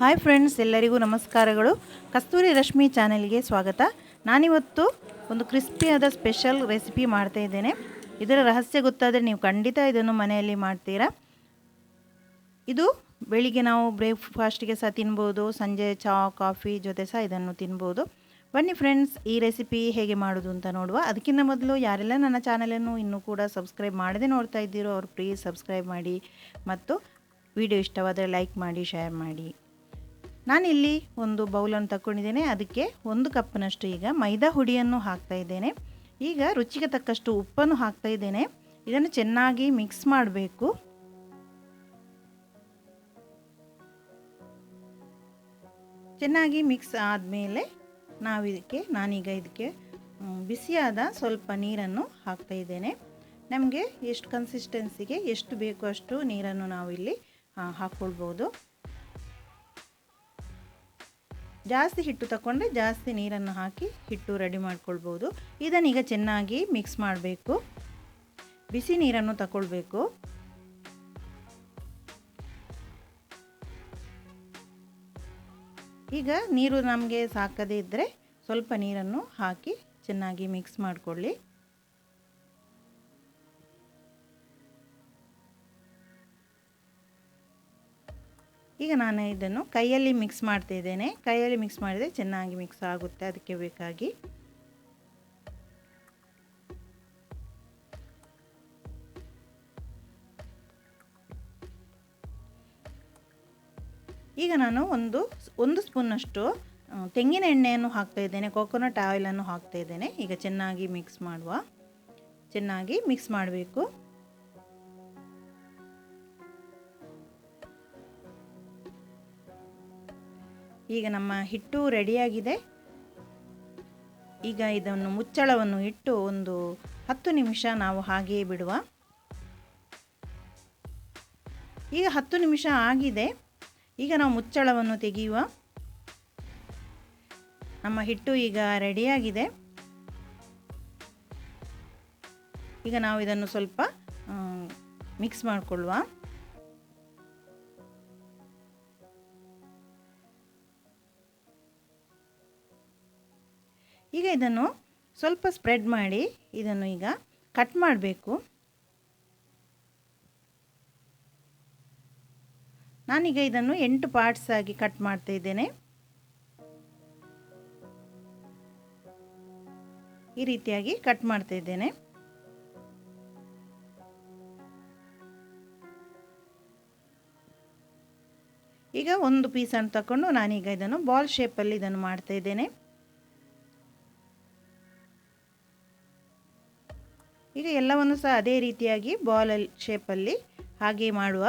Hi friends, ಎಲ್ಲರಿಗೂ ನಮಸ್ಕಾರಗಳು. ಕಸ್ತೂರಿ ರಶ್ಮಿ ಚಾನೆಲ್ಗೆ ಸ್ವಾಗತ. ನಾನಿವತ್ತು ಒಂದು ಕ್ರಿಸ್ಪಿಯಾದ ಸ್ಪೆಷಲ್ ರೆಸಿಪಿ ಮಾಡ್ತಾ ಇದ್ದೇನೆ. ಇದರ ರಹಸ್ಯ ಗೊತ್ತಾದರೆ ನೀವು ಖಂಡಿತ ಇದನ್ನು ಮನೆಯಲ್ಲಿ ಮಾಡ್ತೀರಾ. ಇದು ಬೆಳಿಗ್ಗೆ ನಾವು ಬ್ರೇಕ್ಫಾಸ್ಟಿಗೆ ಸಹ ತಿನ್ಬೋದು, ಸಂಜೆ ಚಹಾ ಕಾಫಿ ಜೊತೆ ಸಹ ಇದನ್ನು ತಿನ್ಬೋದು. ಬನ್ನಿ ಫ್ರೆಂಡ್ಸ್, ಈ ರೆಸಿಪಿ ಹೇಗೆ ಮಾಡೋದು ಅಂತ ನೋಡುವ. ಅದಕ್ಕಿಂತ ಮೊದಲು ಯಾರೆಲ್ಲ ನನ್ನ ಚಾನಲನ್ನು ಇನ್ನೂ ಕೂಡ ಸಬ್ಸ್ಕ್ರೈಬ್ ಮಾಡದೆ ನೋಡ್ತಾ ಇದ್ದೀರೋ ಅವರು ಪ್ಲೀಸ್ ಸಬ್ಸ್ಕ್ರೈಬ್ ಮಾಡಿ ಮತ್ತು ವಿಡಿಯೋ ಇಷ್ಟವಾದರೆ ಲೈಕ್ ಮಾಡಿ, ಶೇರ್ ಮಾಡಿ. ನಾನಿಲ್ಲಿ ಒಂದು ಬೌಲನ್ನು ತಗೊಂಡಿದ್ದೇನೆ. ಅದಕ್ಕೆ 1 ಕಪ್ನಷ್ಟು ಈಗ ಮೈದಾ ಹುಡಿಯನ್ನು ಹಾಕ್ತಾ ಇದ್ದೇನೆ. ಈಗ ರುಚಿಗೆ ತಕ್ಕಷ್ಟು ಉಪ್ಪನ್ನು ಹಾಕ್ತಾ ಇದ್ದೇನೆ. ಇದನ್ನು ಚೆನ್ನಾಗಿ ಮಿಕ್ಸ್ ಮಾಡಬೇಕು. ಚೆನ್ನಾಗಿ ಮಿಕ್ಸ್ ಆದಮೇಲೆ ನಾನೀಗ ಇದಕ್ಕೆ ಬಿಸಿಯಾದ ಸ್ವಲ್ಪ ನೀರನ್ನು ಹಾಕ್ತಾ ಇದ್ದೇನೆ. ನಮಗೆ ಎಷ್ಟು ಕನ್ಸಿಸ್ಟೆನ್ಸಿಗೆ ಎಷ್ಟು ಬೇಕೋ ಅಷ್ಟು ನೀರನ್ನು ನಾವು ಇಲ್ಲಿ ಹಾಕ್ಕೊಳ್ಬೋದು. ಜಾಸ್ತಿ ಹಿಟ್ಟು ತಗೊಂಡ್ರೆ ಜಾಸ್ತಿ ನೀರನ್ನು ಹಾಕಿ ಹಿಟ್ಟು ರೆಡಿ ಮಾಡ್ಕೊಳ್ಬೋದು. ಇದನ್ನೀಗ ಚೆನ್ನಾಗಿ ಮಿಕ್ಸ್ ಮಾಡಬೇಕು. ಬಿಸಿ ನೀರನ್ನು ತಗೊಳ್ಬೇಕು. ಈಗ ನೀರು ನಮಗೆ ಸಾಕದೇ ಇದ್ದರೆ ಸ್ವಲ್ಪ ನೀರನ್ನು ಹಾಕಿ ಚೆನ್ನಾಗಿ ಮಿಕ್ಸ್ ಮಾಡಿಕೊಳ್ಳಿ. ಈಗ ನಾನು ಇದನ್ನು ಕೈಯಲ್ಲಿ ಮಿಕ್ಸ್ ಮಾಡ್ತಾ ಇದ್ದೇನೆ. ಕೈಯಲ್ಲಿ ಮಿಕ್ಸ್ ಮಾಡಿದರೆ ಚೆನ್ನಾಗಿ ಮಿಕ್ಸ್ ಆಗುತ್ತೆ. ಅದಕ್ಕೆ ಬೇಕಾಗಿ ಈಗ ನಾನು ಒಂದು ಸ್ಪೂನಷ್ಟು ತೆಂಗಿನ ಎಣ್ಣೆಯನ್ನು ಹಾಕ್ತಾ ಇದ್ದೇನೆ. ಕೋಕೋನಟ್ ಆಯಿಲನ್ನು ಹಾಕ್ತಾ ಇದ್ದೇನೆ. ಈಗ ಚೆನ್ನಾಗಿ ಮಿಕ್ಸ್ ಮಾಡಬೇಕು. ಈಗ ನಮ್ಮ ಹಿಟ್ಟು ರೆಡಿಯಾಗಿದೆ. ಈಗ ಇದನ್ನು ಮುಚ್ಚಳವನ್ನು ಇಟ್ಟು ಒಂದು 10 ನಿಮಿಷ ನಾವು ಹಾಗೆಯೇ ಬಿಡುವ. ಈಗ 10 ನಿಮಿಷ ಆಗಿದೆ. ಈಗ ನಾವು ಮುಚ್ಚಳವನ್ನು ತೆಗೆಯುವ. ನಮ್ಮ ಹಿಟ್ಟು ಈಗ ರೆಡಿಯಾಗಿದೆ. ಈಗ ನಾವು ಇದನ್ನು ಸ್ವಲ್ಪ ಮಿಕ್ಸ್ ಮಾಡಿಕೊಳ್ಳುವ. ಈಗ ಇದನ್ನು ಸ್ವಲ್ಪ ಸ್ಪ್ರೆಡ್ ಮಾಡಿ ಇದನ್ನು ಈಗ ಕಟ್ ಮಾಡಬೇಕು. ನಾನೀಗ ಇದನ್ನು 8 ಪಾರ್ಟ್ಸ್ ಆಗಿ ಕಟ್ ಮಾಡ್ತಾ ಇದ್ದೇನೆ. ಈ ರೀತಿಯಾಗಿ ಕಟ್ ಮಾಡ್ತಾ ಇದ್ದೇನೆ. ಈಗ ಒಂದು ಪೀಸನ್ನು ತಗೊಂಡು ನಾನೀಗ ಇದನ್ನು ಬಾಲ್ ಶೇಪಲ್ಲಿ ಇದನ್ನು ಮಾಡ್ತಾ ಇದ್ದೇನೆ. ಈಗ ಎಲ್ಲವನ್ನು ಸಹ ಅದೇ ರೀತಿಯಾಗಿ ಬಾಲ್ ಶೇಪಲ್ಲಿ ಹಾಗೆ ಮಾಡುವ.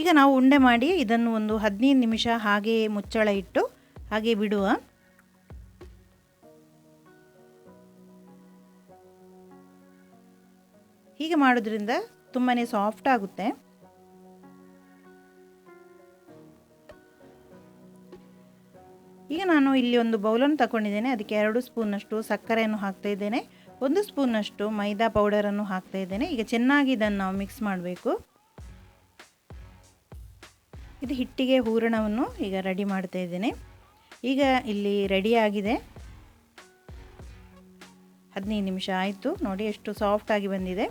ಈಗ ನಾವು ಉಂಡೆ ಮಾಡಿ ಇದನ್ನು ಒಂದು 15 ನಿಮಿಷ ಹಾಗೆ ಮುಚ್ಚಳ ಇಟ್ಟು ಹಾಗೆ ಬಿಡುವ. ಹೀಗೆ ಮಾಡೋದ್ರಿಂದ ತುಂಬಾ ಸಾಫ್ಟ್ ಆಗುತ್ತೆ. ಈಗ ನಾನು ಇಲ್ಲಿ ಒಂದು ಬೌಲನ್ನು ತಗೊಂಡಿದ್ದೇನೆ. ಅದಕ್ಕೆ 2 ಸ್ಪೂನಷ್ಟು ಸಕ್ಕರೆಯನ್ನು ಹಾಕ್ತಾ ಇದ್ದೇನೆ. 1 ಸ್ಪೂನಷ್ಟು ಮೈದಾ ಪೌಡರನ್ನು ಹಾಕ್ತಾ ಇದ್ದೇನೆ. ಈಗ ಚೆನ್ನಾಗಿ ಇದನ್ನು ನಾವು ಮಿಕ್ಸ್ ಮಾಡಬೇಕು. ಇದು ಹಿಟ್ಟಿಗೆ ಹೂರಣವನ್ನು ಈಗ ರೆಡಿ ಮಾಡ್ತಾ ಇದ್ದೇನೆ. ಈಗ ಇಲ್ಲಿ ರೆಡಿಯಾಗಿದೆ. 15 ನಿಮಿಷ ಆಯಿತು. ನೋಡಿ ಎಷ್ಟು ಸಾಫ್ಟ್ ಆಗಿ ಬಂದಿದೆ.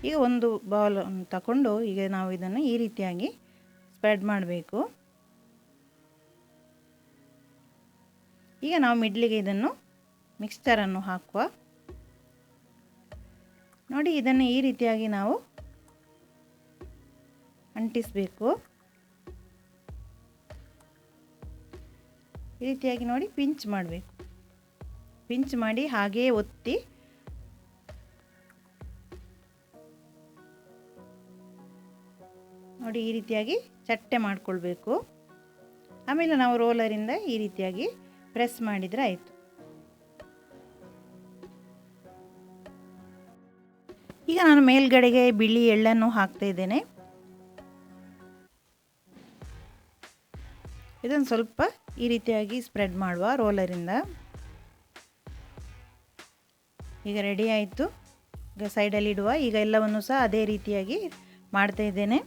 ಈಗ ಒಂದು ಬೌಲ್ ತಗೊಂಡು ಈಗ ನಾವು ಇದನ್ನು ಈ ರೀತಿಯಾಗಿ ಸ್ಪ್ರೆಡ್ ಮಾಡಬೇಕು. ಈಗ ನಾವು ಮಿಡ್ಲಿಗೆ ಇದನ್ನು ಮಿಕ್ಸ್ಚರನ್ನು ಹಾಕುವ. ನೋಡಿ ಇದನ್ನು ಈ ರೀತಿಯಾಗಿ ನಾವು ಅಂಟಿಸಬೇಕು. ಈ ರೀತಿಯಾಗಿ ನೋಡಿ ಪಿಂಚ್ ಮಾಡಬೇಕು. ಪಿಂಚ್ ಮಾಡಿ ಹಾಗೆಯೇ ಒತ್ತಿ ನೋಡಿ ಈ ರೀತಿಯಾಗಿ ಚಟ್ಟೆ ಮಾಡಿಕೊಳ್ಬೇಕು. ಆಮೇಲೆ ನಾವು ರೋಲರಿಂದ ಈ ರೀತಿಯಾಗಿ ಪ್ರೆಸ್ ಮಾಡಿದರೆ ಆಯಿತು. ಈಗ ನಾನು ಮೇಲ್ಗಡೆಗೆ ಬಿಳಿ ಎಳ್ಳನ್ನು ಹಾಕ್ತಾ ಇದ್ದೇನೆ. ಇದನ್ನು ಸ್ವಲ್ಪ ಈ ರೀತಿಯಾಗಿ ಸ್ಪ್ರೆಡ್ ಮಾಡುವ ರೋಲರಿಂದ. ಈಗ ರೆಡಿ ಆಯಿತು. ಈಗ ಸೈಡಲ್ಲಿ ಇಡುವ. ಈಗ ಎಲ್ಲವನ್ನು ಸಹ ಅದೇ ರೀತಿಯಾಗಿ ಮಾಡ್ತಾ ಇದ್ದೇನೆ.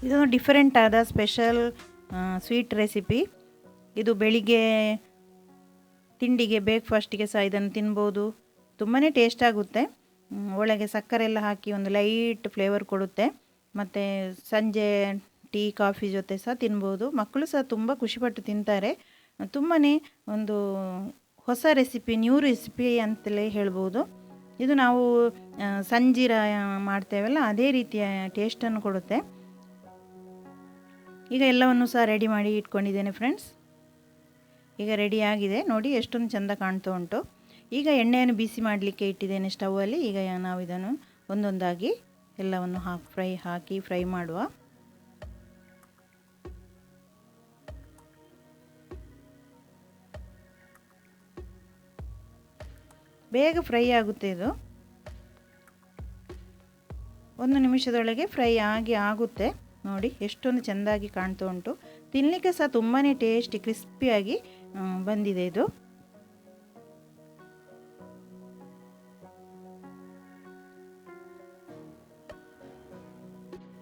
ಇದೊಂದು ಡಿಫರೆಂಟ್ ಆದ ಸ್ಪೆಷಲ್ ಸ್ವೀಟ್ ರೆಸಿಪಿ. ಇದು ಬೆಳಿಗ್ಗೆ ತಿಂಡಿಗೆ ಬ್ರೇಕ್ಫಾಸ್ಟಿಗೆ ಸಹ ಇದನ್ನು ತಿನ್ಬೋದು. ತುಂಬಾ ಟೇಸ್ಟ್ ಆಗುತ್ತೆ. ಒಳಗೆ ಸಕ್ಕರೆ ಎಲ್ಲ ಹಾಕಿ ಒಂದು ಲೈಟ್ ಫ್ಲೇವರ್ ಕೊಡುತ್ತೆ. ಮತ್ತು ಸಂಜೆ ಟೀ ಕಾಫಿ ಜೊತೆ ಸಹ ತಿನ್ಬೋದು. ಮಕ್ಕಳು ಸಹ ತುಂಬ ಖುಷಿಪಟ್ಟು ತಿಂತಾರೆ. ತುಂಬಾ ಒಂದು ಹೊಸ ರೆಸಿಪಿ, ನ್ಯೂ ರೆಸಿಪಿ ಅಂತಲೇ ಹೇಳ್ಬೋದು. ಇದು ನಾವು ಸಂಜೀರ ಮಾಡ್ತೇವಲ್ಲ ಅದೇ ರೀತಿಯ ಟೇಸ್ಟನ್ನು ಕೊಡುತ್ತೆ. ಈಗ ಎಲ್ಲವನ್ನು ಸಹ ರೆಡಿ ಮಾಡಿ ಇಟ್ಕೊಂಡಿದ್ದೇನೆ ಫ್ರೆಂಡ್ಸ್. ಈಗ ರೆಡಿ ಆಗಿದೆ ನೋಡಿ, ಎಷ್ಟೊಂದು ಚೆಂದ ಕಾಣ್ತಾ ಉಂಟು. ಈಗ ಎಣ್ಣೆಯನ್ನು ಬಿಸಿ ಮಾಡಲಿಕ್ಕೆ ಇಟ್ಟಿದ್ದೇನೆ ಸ್ಟವ್ವಲ್ಲಿ. ಈಗ ನಾವು ಇದನ್ನು ಒಂದೊಂದಾಗಿ ಎಲ್ಲವನ್ನು ಹಾಕಿ ಫ್ರೈ ಮಾಡುವ. ಬೇಗ ಫ್ರೈ ಆಗುತ್ತೆ ಇದು. 1 ನಿಮಿಷದೊಳಗೆ ಫ್ರೈ ಆಗುತ್ತೆ. ನೋಡಿ ಎಷ್ಟೊಂದು ಚೆಂದಾಗಿ ಕಾಣ್ತಾ ಉಂಟು. ತಿನ್ನಲಿಕ್ಕೆ ಸಹ ತುಂಬಾ ಟೇಸ್ಟಿ ಕ್ರಿಸ್ಪಿಯಾಗಿ ಬಂದಿದೆ ಇದು.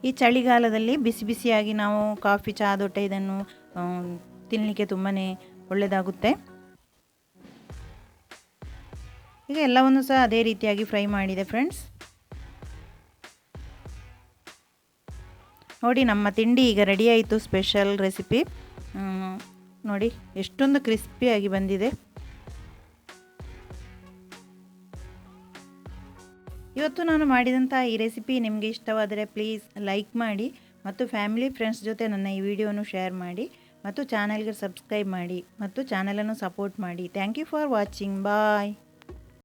ಈ ಚಳಿಗಾಲದಲ್ಲಿ ಬಿಸಿ ಬಿಸಿಯಾಗಿ ನಾವು ಕಾಫಿ ಚಹಾದೊಟ್ಟೆ ಇದನ್ನು ತಿನ್ನಲಿಕ್ಕೆ ತುಂಬಾ ಒಳ್ಳೆಯದಾಗುತ್ತೆ. ಈಗ ಎಲ್ಲವನ್ನು ಸಹ ಅದೇ ರೀತಿಯಾಗಿ ಫ್ರೈ ಮಾಡಿದೆ ಫ್ರೆಂಡ್ಸ್. ನೋಡಿ ನಮ್ಮ ತಿಂಡಿ ಈಗ ರೆಡಿ ಆಯಿತು. ಸ್ಪೆಷಲ್ ರೆಸಿಪಿ ನೋಡಿ ಎಷ್ಟೊಂದು ಕ್ರಿಸ್ಪಿಯಾಗಿ ಬಂದಿದೆ. ಇವತ್ತು ನಾನು ಮಾಡಿದಂಥ ಈ ರೆಸಿಪಿ ನಿಮಗೆ ಇಷ್ಟವಾದರೆ ಪ್ಲೀಸ್ ಲೈಕ್ ಮಾಡಿ ಮತ್ತು ಫ್ಯಾಮಿಲಿ ಫ್ರೆಂಡ್ಸ್ ಜೊತೆ ನನ್ನ ಈ ವಿಡಿಯೋವನ್ನು ಶೇರ್ ಮಾಡಿ ಮತ್ತು ಚಾನಲ್ಗೆ ಸಬ್ಸ್ಕ್ರೈಬ್ ಮಾಡಿ ಮತ್ತು ಚಾನಲನ್ನು ಸಪೋರ್ಟ್ ಮಾಡಿ. Thank you for watching. Bye.